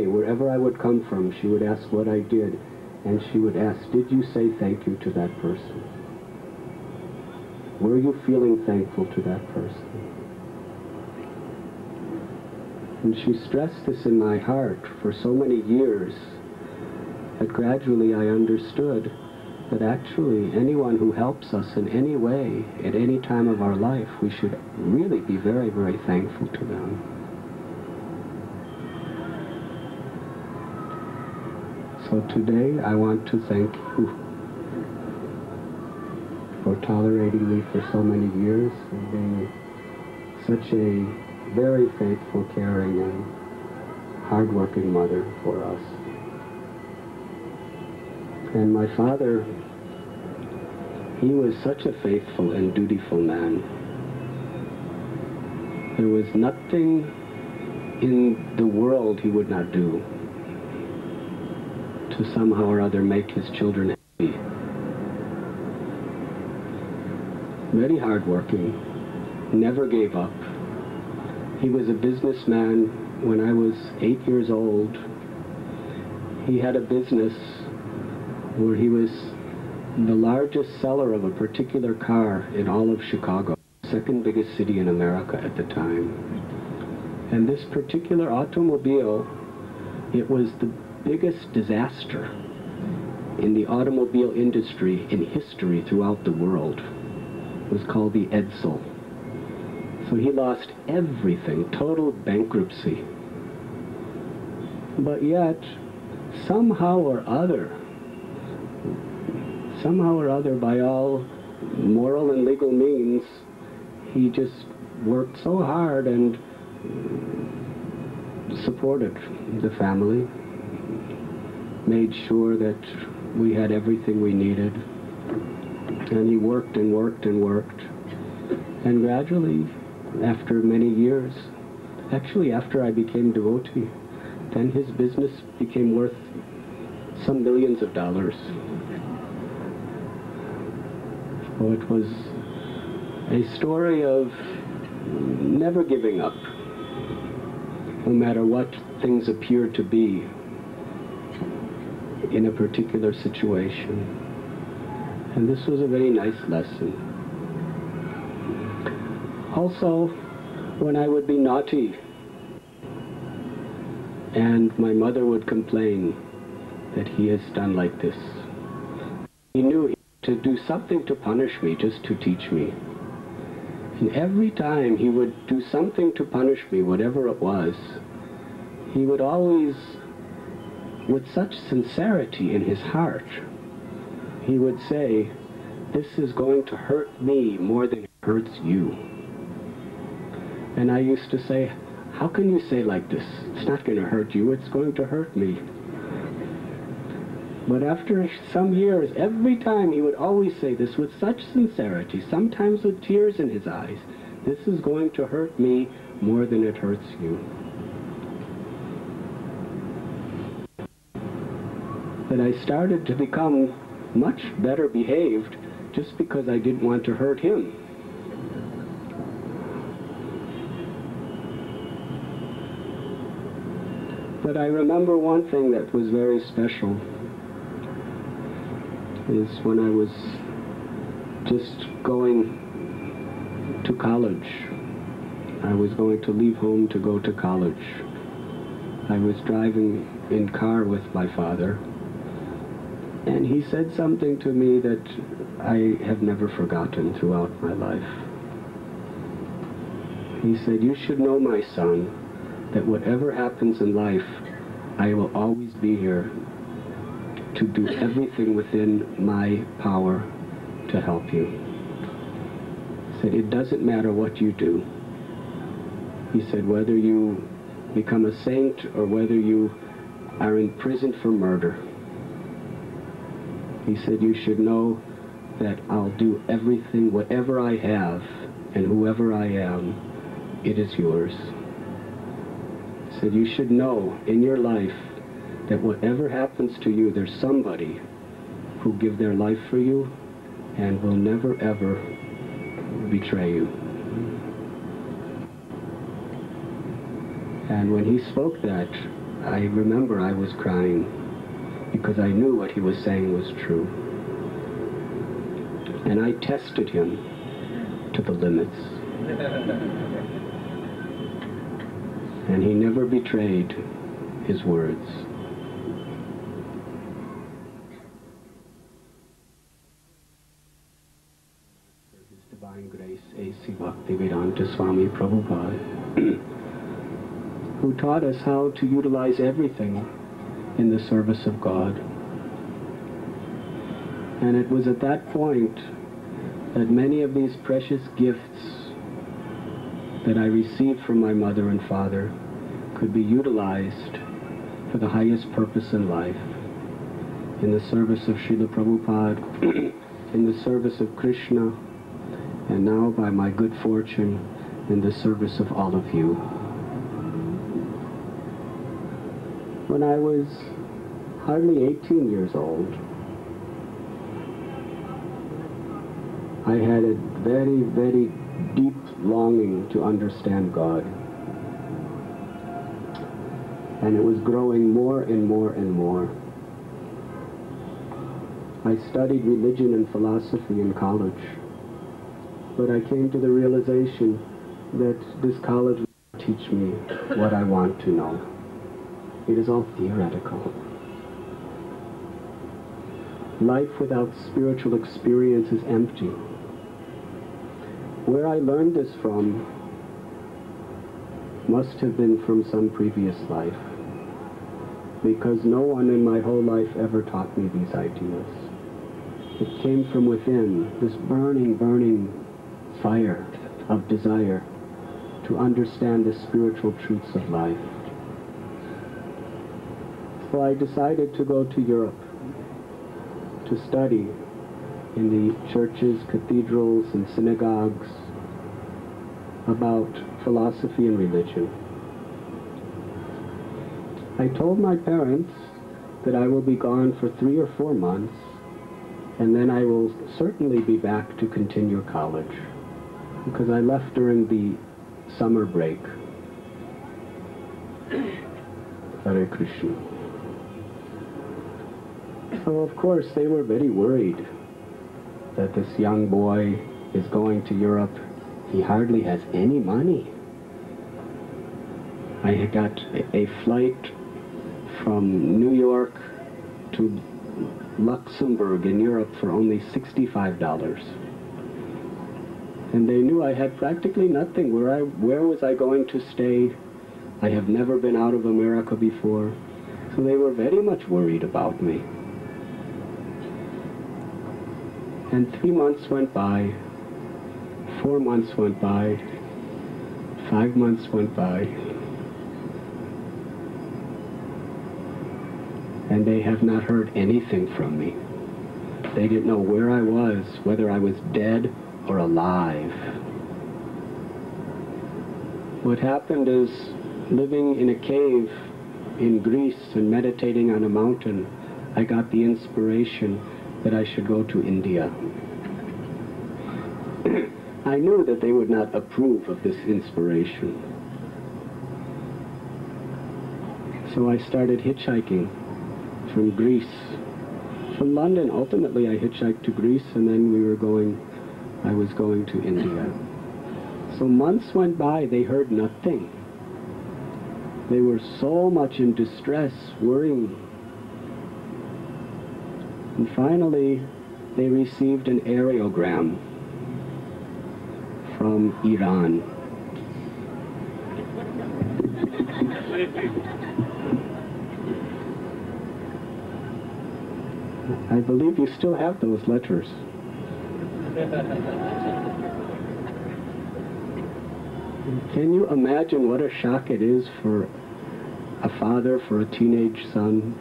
day, wherever I would come from, she would ask what I did, and she would ask, did you say thank you to that person? Were you feeling thankful to that person? And she stressed this in my heart for so many years that gradually I understood that actually anyone who helps us in any way, at any time of our life, we should really be very, very thankful to them. So today I want to thank you for tolerating me for so many years and being such a very faithful, caring, and hard-working mother for us. And my father, he was such a faithful and dutiful man. There was nothing in the world he would not do to somehow or other make his children happy. Very hardworking, never gave up. He was a businessman. When I was 8 years old, he had a business where he was the largest seller of a particular car in all of Chicago, second biggest city in America at the time. And this particular automobile, it was the biggest disaster in the automobile industry in history throughout the world. It was called the Edsel. So he lost everything, total bankruptcy. But yet, somehow or other, by all moral and legal means, he just worked so hard and supported the family, made sure that we had everything we needed. And he worked and worked and worked. And gradually, after many years, actually after I became devotee, then his business became worth some millions of dollars. So it was a story of never giving up, no matter what things appeared to be in a particular situation. And this was a very nice lesson. Also, when I would be naughty and my mother would complain that he has done like this, he knew to do something to punish me, just to teach me. And every time he would do something to punish me, whatever it was, he would always, with such sincerity in his heart, he would say, this is going to hurt me more than it hurts you. And I used to say, how can you say like this? It's not going to hurt you, it's going to hurt me. But after some years, every time he would always say this with such sincerity, sometimes with tears in his eyes, this is going to hurt me more than it hurts you. That I started to become much better behaved just because I didn't want to hurt him. But I remember one thing that was very special is when I was just going to college. I was going to leave home to go to college. I was driving in car with my father, and he said something to me that I have never forgotten throughout my life. He said, you should know, my son, that whatever happens in life, I will always be here to do everything within my power to help you. He said, it doesn't matter what you do. He said, whether you become a saint or whether you are in prison for murder. He said, you should know that I'll do everything, whatever I have, and whoever I am, it is yours. He said, you should know in your life that whatever happens to you, there's somebody who give their life for you and will never, ever betray you. And when he spoke that, I remember I was crying because I knew what he was saying was true. And I tested him to the limits. And he never betrayed his words. His Divine Grace, A.C. Bhaktivedanta Swami Prabhupada, who taught us how to utilize everything in the service of God. And it was at that point that many of these precious gifts that I received from my mother and father could be utilized for the highest purpose in life, in the service of Srila Prabhupada, in the service of Krishna, and now, by my good fortune, in the service of all of you. When I was hardly 18 years old, I had a very, very deep longing to understand God. And it was growing more and more and more. I studied religion and philosophy in college, but I came to the realization that this college will not teach me what I want to know. It is all theoretical. Life without spiritual experience is empty. Where I learned this from must have been from some previous life, because no one in my whole life ever taught me these ideas. It came from within, this burning, burning fire of desire to understand the spiritual truths of life. So I decided to go to Europe to study in the churches, cathedrals, and synagogues about philosophy and religion. I told my parents that I will be gone for 3 or 4 months, and then I will certainly be back to continue college, because I left during the summer break. Hare Krishna. So of course they were very worried that this young boy is going to Europe. He hardly has any money. I had got a flight from New York to Luxembourg in Europe for only $65. And they knew I had practically nothing. Where was I going to stay? I have never been out of America before. So they were very much worried about me. And 3 months went by, 4 months went by, 5 months went by, and they have not heard anything from me. They didn't know where I was, whether I was dead or alive. What happened is, living in a cave in Greece and meditating on a mountain, I got the inspiration that I should go to India. I knew that they would not approve of this inspiration. So I started hitchhiking from Greece. From London, ultimately I hitchhiked to Greece, and then I was going to India. So months went by, they heard nothing. They were so much in distress, worrying. And finally, they received an aerogram from Iran. I believe you still have those letters. Can you imagine what a shock it is for a father, for a teenage son?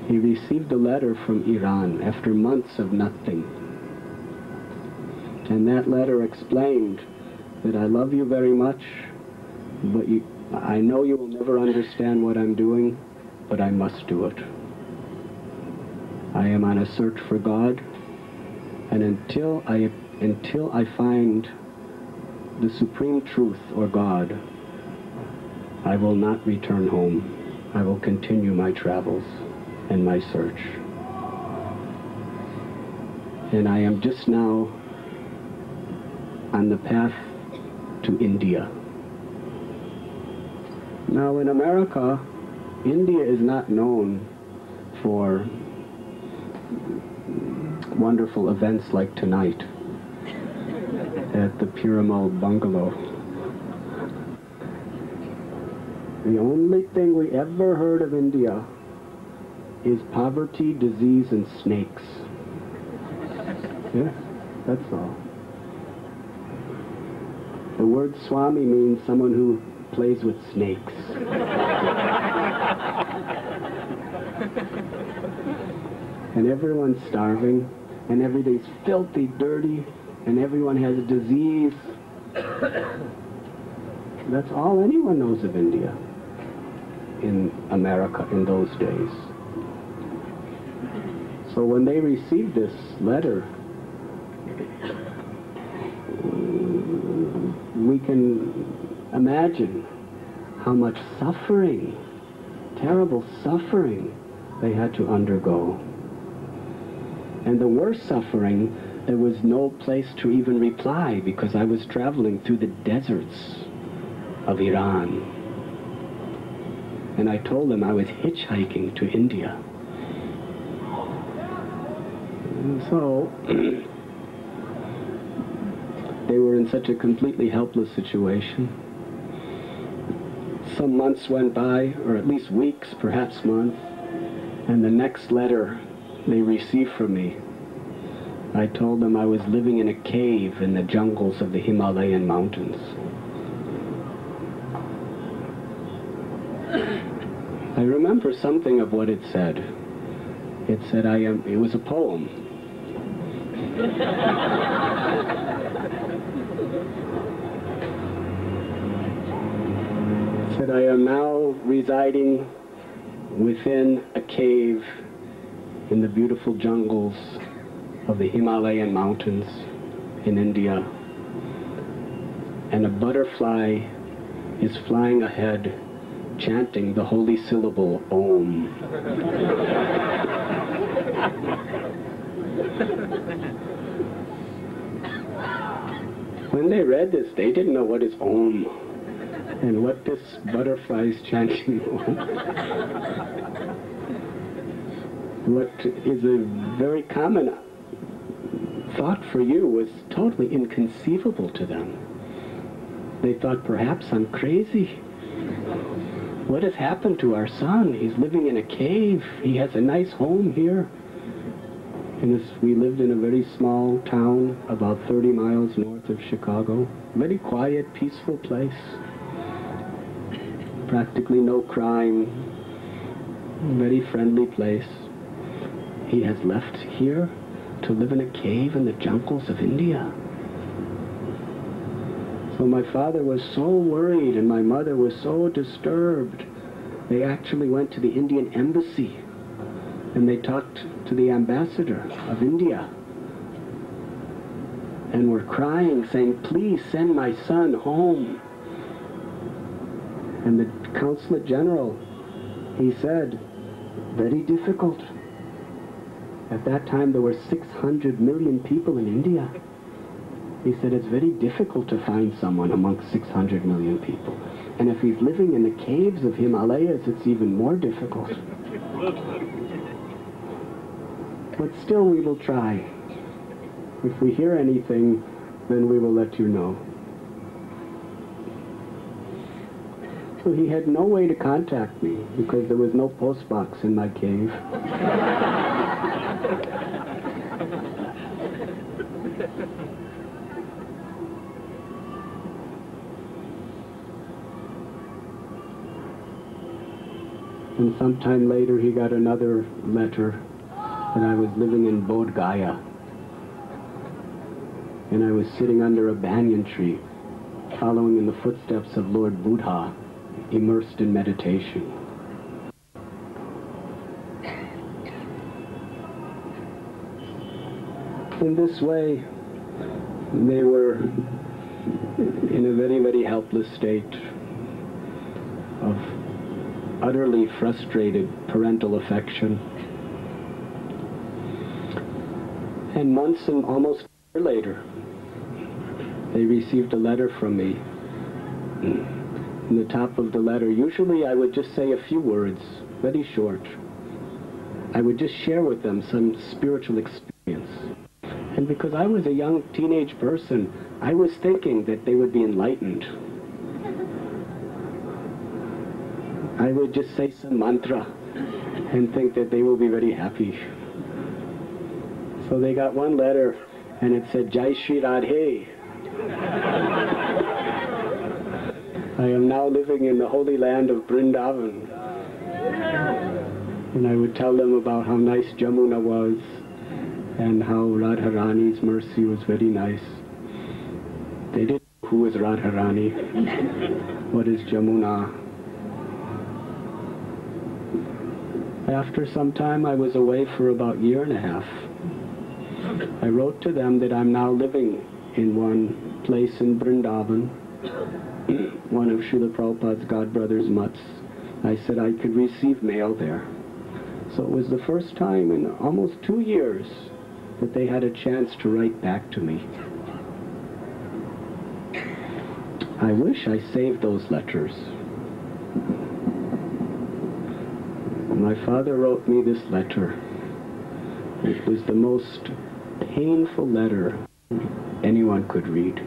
He received a letter from Iran after months of nothing. And that letter explained that I love you very much, but I know you will never understand what I'm doing, but I must do it. I am on a search for God, and until I find the supreme truth, or God, I will not return home. I will continue my travels and my search. And I am just now on the path to India. Now in America, India is not known for wonderful events like tonight at the Piramal bungalow. The only thing we ever heard of India is poverty, disease, and snakes. Yeah, that's all. The word Swami means someone who plays with snakes. And everyone's starving, and everything's filthy, dirty, and everyone has a disease. That's all anyone knows of India in America in those days. So when they received this letter, we can imagine how much suffering, terrible suffering, they had to undergo. And the worst suffering, there was no place to even reply because I was traveling through the deserts of Iran. And I told them I was hitchhiking to India. And so they were in such a completely helpless situation. Some months went by, or at least weeks, perhaps months, and the next letter they received from me, I told them I was living in a cave in the jungles of the Himalayan mountains. I remember something of what it said. It said it was a poem. It said, I am now residing within a cave in the beautiful jungles of the Himalayan mountains in India, and a butterfly is flying ahead chanting the holy syllable Om. When they read this, they didn't know what is Om and what this butterfly is chanting Om. What is a very common thought for you was totally inconceivable to them. They thought, perhaps I'm crazy. What has happened to our son? He's living in a cave. He has a nice home here. And we lived in a very small town about 30 miles north of Chicago. Very quiet, peaceful place. Practically no crime. Very friendly place. He has left here to live in a cave in the jungles of India. So my father was so worried and my mother was so disturbed. They actually went to the Indian embassy and they talked to the ambassador of India and were crying, saying, please send my son home. And the consulate general, he said, very difficult. At that time there were 600 million people in India. He said it's very difficult to find someone amongst 600 million people. And if he's living in the caves of Himalayas, it's even more difficult. But still we will try. If we hear anything, then we will let you know. So he had no way to contact me because there was no post box in my cave. And sometime later he got another letter that I was living in Bodh Gaya. And I was sitting under a banyan tree, following in the footsteps of Lord Buddha, immersed in meditation. In this way, they were in a very, very helpless state. of utterly frustrated parental affection. And months and almost a year later, they received a letter from me. In the top of the letter, usually I would just say a few words, very short. I would just share with them some spiritual experience. And because I was a young teenage person, I was thinking that they would be enlightened. I would just say some mantra and think that they will be very happy. So they got one letter and it said, Jai Shri Radhe. I am now living in the holy land of Vrindavan. And I would tell them about how nice Jamuna was and how Radharani's mercy was very nice. They didn't know who is Radharani, what is Jamuna. After some time, I was away for about a year and a half. I wrote to them that I'm now living in one place in Vrindavan, one of Srila Prabhupada's godbrother's mutts. I said I could receive mail there. So it was the first time in almost 2 years that they had a chance to write back to me. I wish I saved those letters. My father wrote me this letter. It was the most painful letter anyone could read.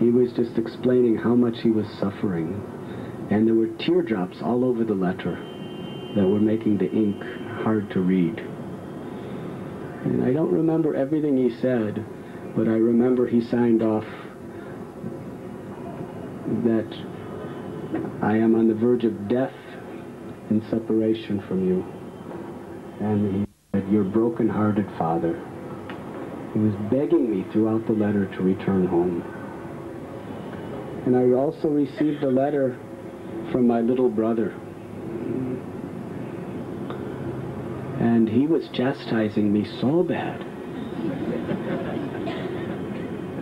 He was just explaining how much he was suffering, and there were teardrops all over the letter that were making the ink hard to read. And I don't remember everything he said, but I remember he signed off that I am on the verge of death and separation from you. And he said, your broken-hearted father. He was begging me throughout the letter to return home. And I also received a letter from my little brother. And he was chastising me so bad.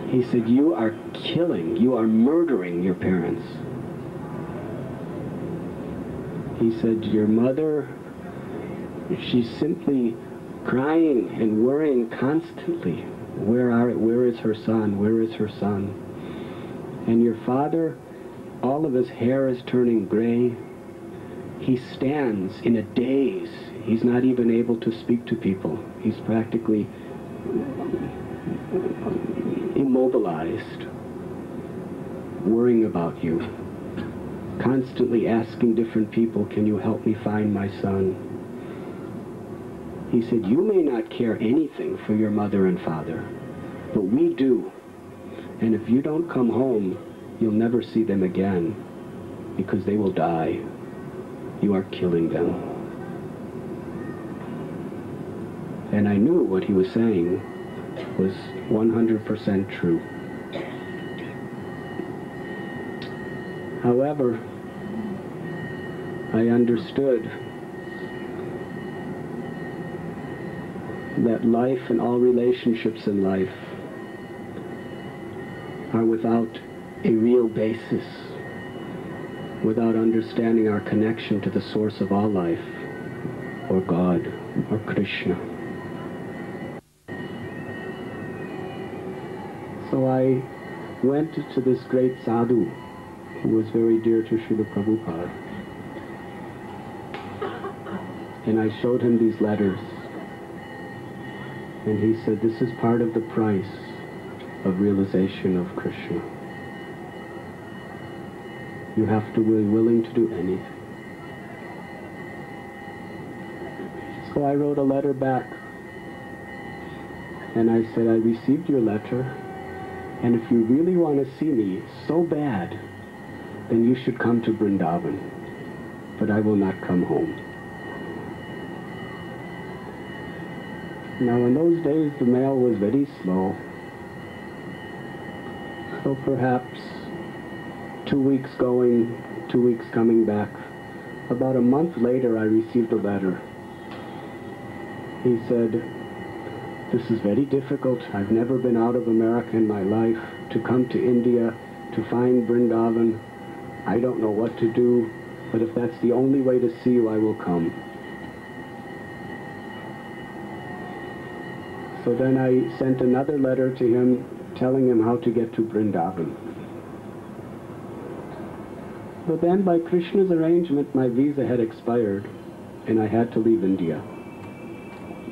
He said, you are killing, you are murdering your parents. He said, your mother, she's simply crying and worrying constantly. Where is her son? Where is her son? And your father, all of his hair is turning gray. He stands in a daze. He's not even able to speak to people. He's practically immobilized, worrying about you, constantly asking different people, can you help me find my son? He said, you may not care anything for your mother and father, but we do. And if you don't come home, you'll never see them again, because they will die. You are killing them. And I knew what he was saying was 100% true. However, I understood that life and all relationships in life are without a real basis, without understanding our connection to the source of all life, or God, or Krishna. So I went to this great sadhu who was very dear to Srila Prabhupada, and I showed him these letters, and he said, this is part of the price of realization of Krishna. You have to be willing to do anything. So I wrote a letter back, and I said, I received your letter, and if you really want to see me so bad, then you should come to Vrindavan, but I will not come home. Now in those days the mail was very slow, so perhaps 2 weeks going, 2 weeks coming back. About a month later I received a letter. He said, this is very difficult. I've never been out of America in my life. To come to India, to find Vrindavan, I don't know what to do, but if that's the only way to see you, I will come. So then I sent another letter to him telling him how to get to Vrindavan. But then by Krishna's arrangement, my visa had expired and I had to leave India.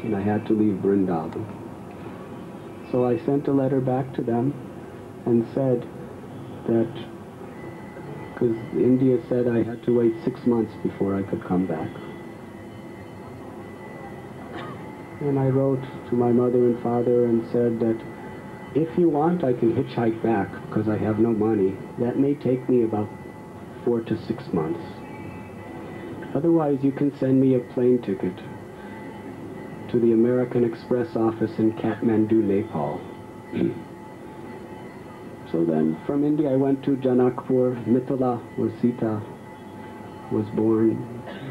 And I had to leave Vrindavan. So I sent a letter back to them and said that, because India said I had to wait 6 months before I could come back. And I wrote to my mother and father and said that if you want, I can hitchhike back because I have no money. That may take me about 4 to 6 months. Otherwise, you can send me a plane ticket to the American Express office in Kathmandu, Nepal. So then, from India, I went to Janakpur, Mithila, where Sita was born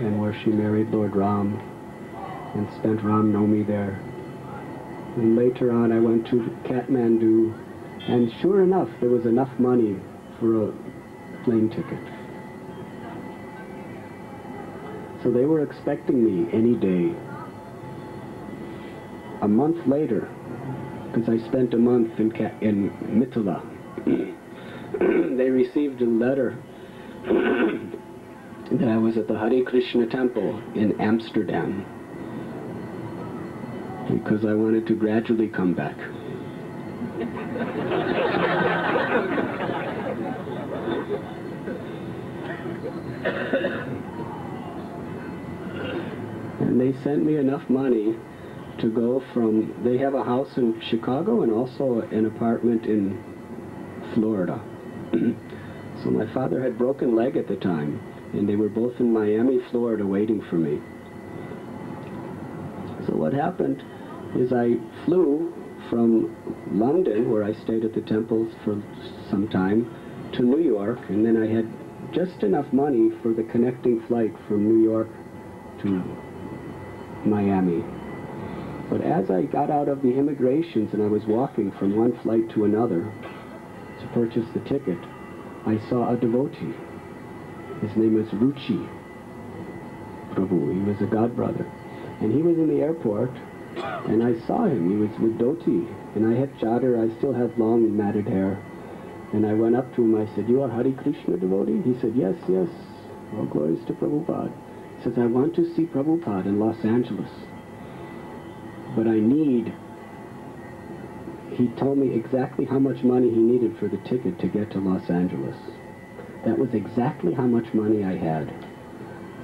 and where she married Lord Ram and spent Ram Navami there. And later on, I went to Kathmandu, and sure enough, there was enough money for a plane ticket. So they were expecting me any day. A month later, because I spent a month in Mithila, they received a letter that I was at the Hare Krishna temple in Amsterdam because I wanted to gradually come back. And they sent me enough money to go from, they have a house in Chicago and also an apartment in Florida. So my father had broken leg at the time, and they were both in Miami, Florida, waiting for me. So what happened is I flew from London, where I stayed at the temples for some time, to New York, and then I had just enough money for the connecting flight from New York to Miami. But as I got out of the immigrations and I was walking from one flight to another to purchase the ticket, I saw a devotee. His name is Ruchi Prabhu. He was a god brother. And he was in the airport, and I saw him. He was with dhoti, and I had chadar. I still had long matted hair. And I went up to him. I said, "You are Hare Krishna devotee?" He said, "Yes, yes. All glories to Prabhupada." He says, "I want to see Prabhupada in Los Angeles. But I need," he told me exactly how much money he needed for the ticket to get to Los Angeles. That was exactly how much money I had.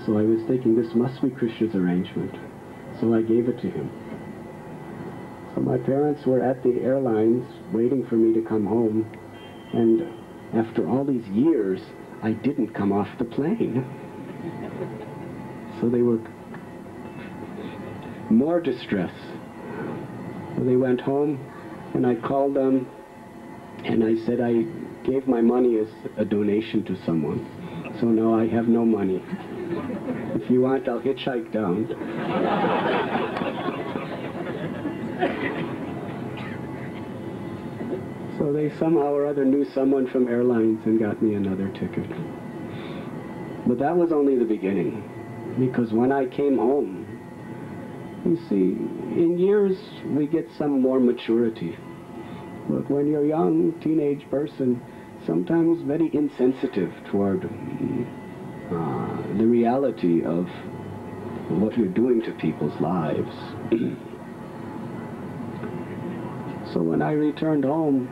So I was thinking, this must be Krishna's arrangement. So I gave it to him. So my parents were at the airlines waiting for me to come home, and after all these years, I didn't come off the plane. So they were more distressed. So they went home, and I called them, and I said I gave my money as a donation to someone. So no, I have no money. If you want, I'll hitchhike down. So they somehow or other knew someone from airlines and got me another ticket. But that was only the beginning, because when I came home, you see, in years we get some more maturity. But when you're a young teenage person, sometimes very insensitive toward the reality of what you're doing to people's lives. So when I returned home,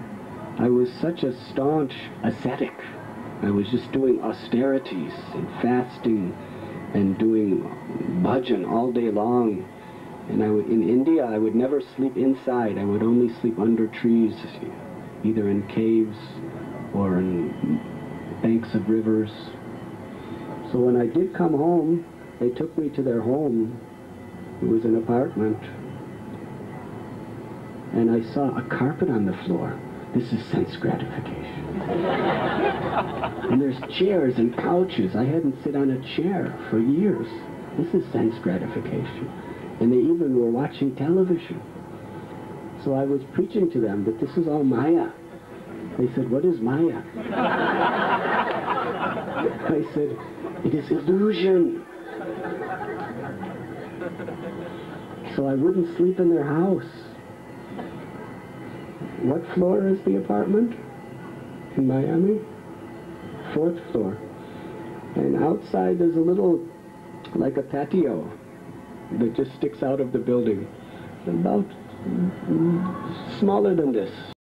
I was such a staunch ascetic. I was just doing austerities and fasting and doing bhajan all day long. And in India, I would never sleep inside. I would only sleep under trees, either in caves or in banks of rivers. So when I did come home, they took me to their home. It was an apartment. And I saw a carpet on the floor. This is sense gratification. And there's chairs and couches. I hadn't sit on a chair for years. This is sense gratification. And they even were watching television. So I was preaching to them that this is all Maya. They said, "What is Maya?" I said, "It is illusion." So I wouldn't sleep in their house. What floor is the apartment in Miami? 4th floor. And outside there's a little, like a patio that just sticks out of the building, about smaller than this.